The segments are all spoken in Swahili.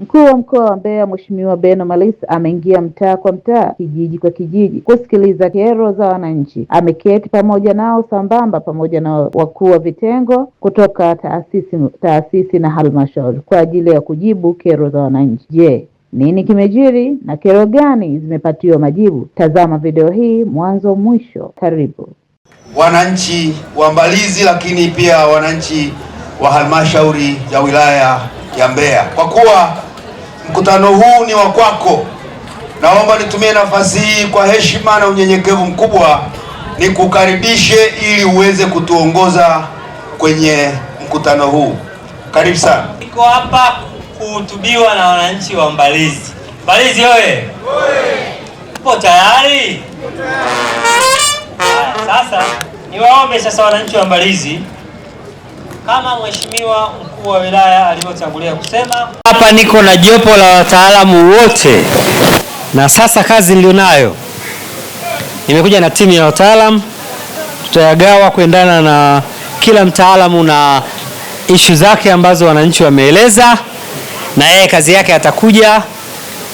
Mkuu wa Mkoa wa Mbeya Mheshimiwa Beno Malisa ameingia mtaa kwa mtaa, kijiji kwa kijiji kusikiliza kero za wananchi. Ameketi pamoja nao sambamba pamoja na wakuu wa vitengo kutoka taasisi na halmashauri kwa ajili ya kujibu kero za wananchi. Je, nini kimejiri na kero gani zimepatiwa majibu? Tazama video hii mwanzo mwisho. Karibu. Wananchi wa Mbalizi, lakini pia wananchi wa halmashauri ya wilaya ya Mbeya, kwa kuwa mkutano huu ni wa kwako, naomba nitumie nafasi hii kwa heshima na unyenyekevu mkubwa nikukaribishe ili uweze kutuongoza kwenye mkutano huu. Karibu sana. Niko hapa kuhutubiwa na wananchi wa Mbalizi. Mbalizi oye! Upo tayari? Sasa niwaombe sasa wananchi wa Mbalizi, kama mheshimiwa mkuu wa wilaya alivyotangulia kusema, hapa niko na jopo la wataalamu wote, na sasa kazi nilionayo, nimekuja na timu ya wataalamu. Tutayagawa kuendana na kila mtaalamu na ishu zake ambazo wananchi wameeleza, na yeye kazi yake atakuja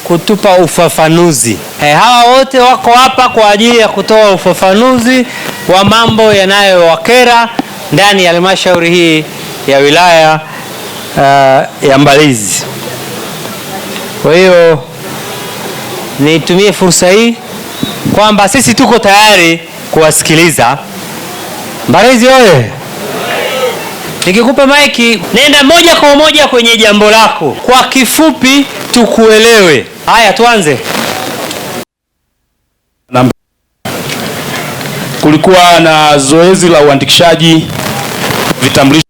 kutupa ufafanuzi. Hawa wote wako hapa kwa ajili ya kutoa ufafanuzi wa mambo yanayowakera ndani ya halmashauri hii ya wilaya ya Mbalizi. Kwa hiyo nitumie fursa hii kwamba sisi tuko tayari kuwasikiliza. Mbalizi oye! Nikikupa maiki, nenda moja kwa moja kwenye jambo lako kwa kifupi tukuelewe. Haya, tuanze. Kulikuwa na zoezi la uandikishaji vitambulisho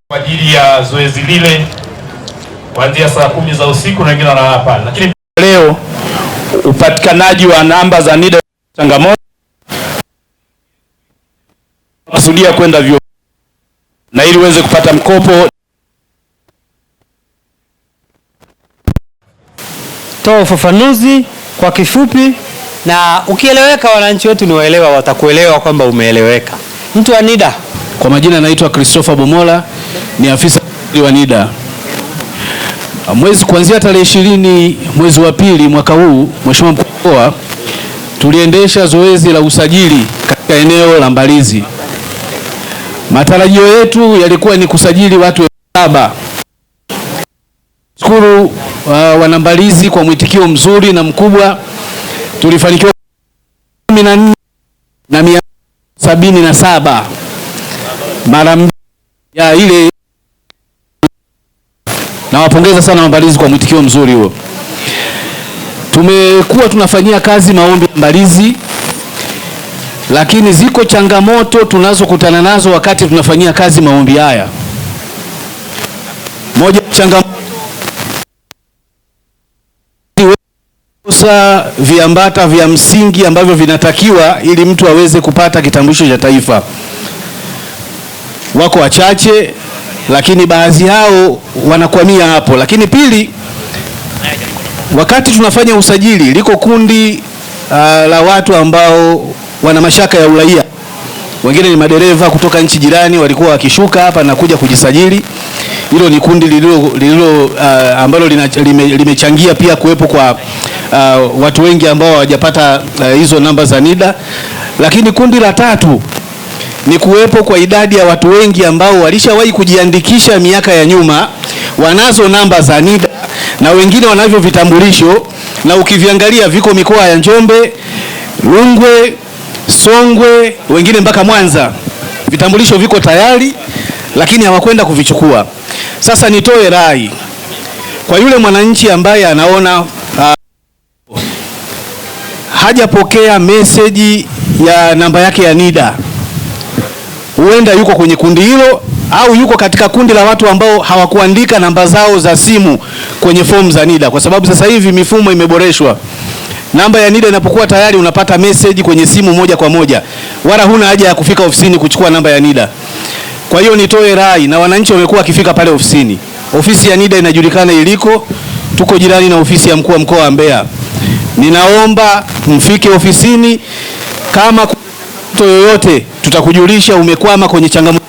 kwa ajili ya zoezi lile kuanzia saa 10 za usiku na wengine wanalala pale, lakini leo upatikanaji wa namba za NIDA changamoto, kusudia kwenda vyuo na ili uweze kupata mkopo. Toa ufafanuzi kwa kifupi, na ukieleweka wananchi wetu ni waelewa, watakuelewa kwamba umeeleweka. Mtu wa NIDA. Kwa majina naitwa Christopher Bomola, ni afisa wa NIDA. Kuanzia tarehe 20 mwezi wa pili mwaka huu, Mheshimiwa Mkuu wa Mkoa, tuliendesha zoezi la usajili katika eneo la Mbalizi. Matarajio yetu yalikuwa ni kusajili watu 7. Shukuru wana Mbalizi kwa mwitikio mzuri na mkubwa, tulifanikiwa 14,177 mara ya ile. Nawapongeza sana Mbalizi kwa mwitikio mzuri huo. Tumekuwa tunafanyia kazi maombi Mbalizi, lakini ziko changamoto tunazokutana nazo wakati tunafanyia kazi maombi haya. Moja changamoto, kosa viambata vya msingi ambavyo vinatakiwa ili mtu aweze kupata kitambulisho cha taifa. Wako wachache, lakini baadhi yao wanakwamia hapo. Lakini pili, wakati tunafanya usajili, liko kundi la watu ambao wana mashaka ya uraia. Wengine ni madereva kutoka nchi jirani, walikuwa wakishuka hapa na kuja kujisajili. Hilo ni kundi lililo ambalo limechangia pia kuwepo kwa watu wengi ambao hawajapata hizo namba za NIDA. Lakini kundi la tatu ni kuwepo kwa idadi ya watu wengi ambao walishawahi kujiandikisha miaka ya nyuma, wanazo namba za NIDA na wengine wanavyo vitambulisho, na ukiviangalia viko mikoa ya Njombe, Rungwe, Songwe, wengine mpaka Mwanza. Vitambulisho viko tayari lakini hawakwenda kuvichukua. Sasa nitoe rai kwa yule mwananchi ambaye anaona hajapokea meseji ya namba yake ya NIDA, huenda yuko kwenye kundi hilo au yuko katika kundi la watu ambao hawakuandika namba zao za simu kwenye fomu za NIDA, kwa sababu sasa hivi mifumo imeboreshwa. Namba ya NIDA inapokuwa tayari unapata message kwenye simu moja kwa moja, wala huna haja ya kufika ofisini kuchukua namba ya NIDA. Kwa hiyo nitoe rai, na wananchi wamekuwa wakifika pale ofisini. Ofisi ya NIDA inajulikana iliko, tuko jirani na ofisi ya mkuu wa mkoa wa Mbeya. Ninaomba mfike ofisini, kama mtu yoyote tutakujulisha umekwama kwenye changamoto,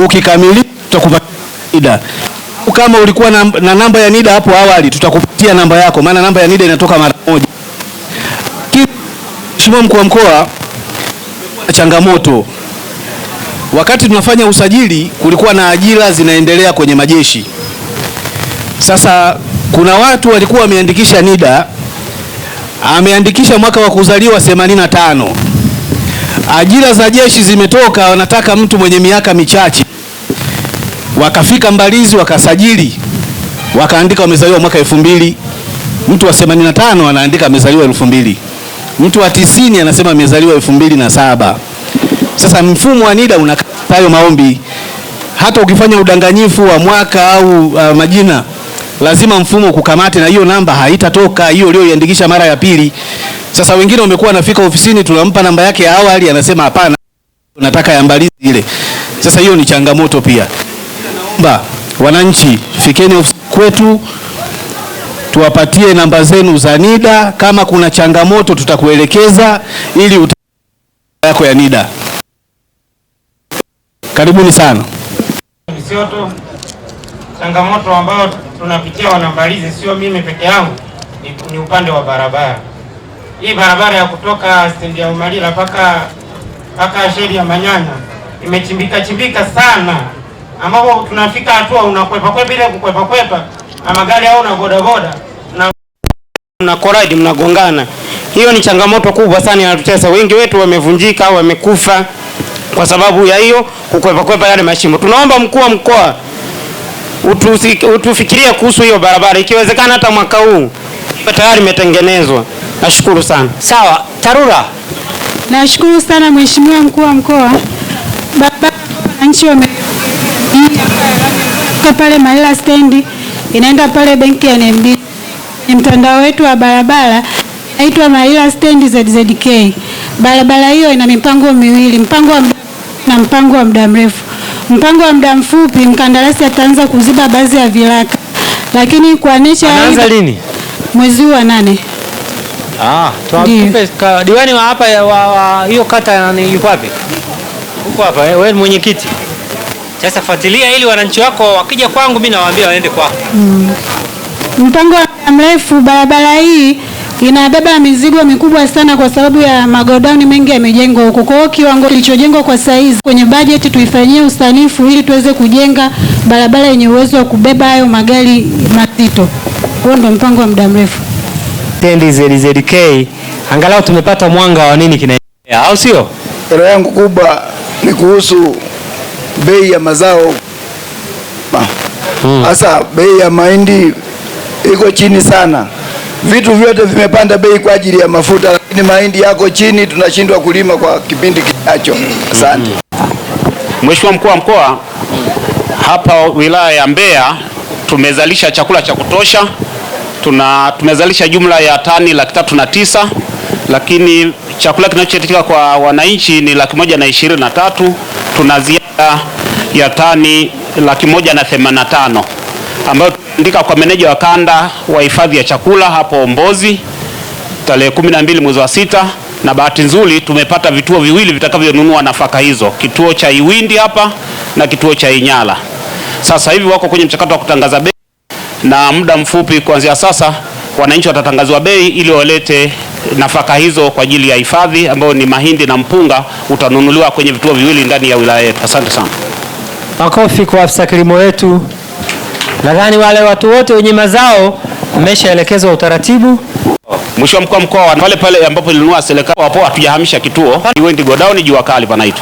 Ukikamilika tutakupa NIDA. Kama ulikuwa na namba ya NIDA hapo awali, tutakupatia namba yako, maana namba ya NIDA inatoka mara moja. Mheshimiwa Mkuu wa Mkoa, changamoto wakati tunafanya usajili, kulikuwa na ajira zinaendelea kwenye majeshi. Sasa kuna watu walikuwa wameandikisha NIDA, ameandikisha mwaka wa kuzaliwa 85. Ajira za jeshi zimetoka, wanataka mtu mwenye miaka michache. Wakafika Mbalizi wakasajili, wakaandika wamezaliwa mwaka 2000. Mtu wa 85 anaandika amezaliwa 2000. Mtu wa 90 anasema amezaliwa 2007. Sasa mfumo wa NIDA unakata hayo maombi. Hata ukifanya udanganyifu wa mwaka au majina, lazima mfumo kukamate na hiyo namba haitatoka, hiyo ulioiandikisha mara ya pili. Sasa wengine wamekuwa nafika ofisini, tunampa namba yake ya awali, anasema hapana, tunataka ya Mbalizi ile. Sasa hiyo ni changamoto pia. Naomba wananchi, fikeni ofisi kwetu, tuwapatie namba zenu za NIDA. Kama kuna changamoto tutakuelekeza ili yako ya NIDA. Karibuni sana. Sio tu changamoto ambayo tunapitia Wanambalizi, sio mimi peke yangu, ni upande wa barabara. Hii barabara ya kutoka stendi ya Umalila paka sheri ya Manyanya imechimbika sana, ambapo tunafika hatua unakwepa bila kukwepa na magari au na bodaboda na koradi mnagongana. Hiyo ni changamoto kubwa sana, inatutesa. Wengi wetu wamevunjika au wamekufa kwa sababu ya hiyo kukwepa yale mashimo. Tunaomba Mkuu wa Mkoa utufikirie kuhusu hiyo barabara, ikiwezekana hata mwaka huu tayari imetengenezwa. Nashukuru sana. Sawa, TARURA. Nashukuru sana Mheshimiwa Mkuu wa Mkoa. Baba wananchi pale Malila stendi inaenda pale benki ya NMB. Ni mtandao wetu wa barabara inaitwa Malila stendi ZZK. Barabara hiyo ina mipango miwili, mpango wa na mpango wa muda mrefu. Mpango wa muda mfupi, mkandarasi ataanza kuziba baadhi ya viraka. Lakini kwa nature anaanza lini? Mwezi wa 8. Tuwape diwani wa hapa hiyo kata yuko wapi? Uko hapa wewe mwenyekiti. Sasa fuatilia ili wananchi wako wakija kwangu mimi nawaambia waende kwako. Mpango wa mrefu, barabara hii inabeba mizigo mikubwa sana kwa sababu ya magodauni mengi yamejengwa huko. Kwa hiyo kiwango kilichojengwa kwa saizi kwenye bajeti tuifanyie usanifu ili tuweze kujenga barabara yenye uwezo wa kubeba hayo magari mazito. Huo ndio mpango wa muda mrefu. Stendi ZZK, angalau tumepata mwanga wa nini kinaendelea, au sio? Kero yangu kubwa ni kuhusu bei ya mazao. Sasa bei ya mahindi iko chini sana. Vitu vyote vimepanda bei kwa ajili ya mafuta, lakini mahindi yako chini, tunashindwa kulima kwa kipindi kijacho. Asante. Mheshimiwa Mkuu wa Mkoa, hapa wilaya ya Mbeya tumezalisha chakula cha kutosha. Tumezalisha jumla ya tani 309,000, lakini chakula kinachohitajika kwa wananchi ni 123,000. Tuna ziada ya tani 185,000 ambayo tumeandika kwa meneja wa kanda wa hifadhi ya chakula hapo Mbozi tarehe 12 mwezi wa 6, na bahati nzuri tumepata vituo viwili vitakavyonunua nafaka hizo, kituo cha Iwindi hapa na kituo cha Inyala. Sasa hivi wako kwenye mchakato wa kutangaza bei, na muda mfupi kuanzia sasa wananchi watatangazwa bei ili walete nafaka hizo kwa ajili ya hifadhi, ambayo ni mahindi na mpunga, utanunuliwa kwenye vituo viwili ndani ya wilaya yetu. Asante sana. Makofi kwa afisa kilimo wetu. Nadhani wale watu wote wenye mazao mmeshaelekezwa utaratibu. Mheshimiwa Mkuu wa Mkoa, pale ambapo ilinunua serikali hapo hatujahamisha kituo, Iwendi godown Jua Kali panaitwa.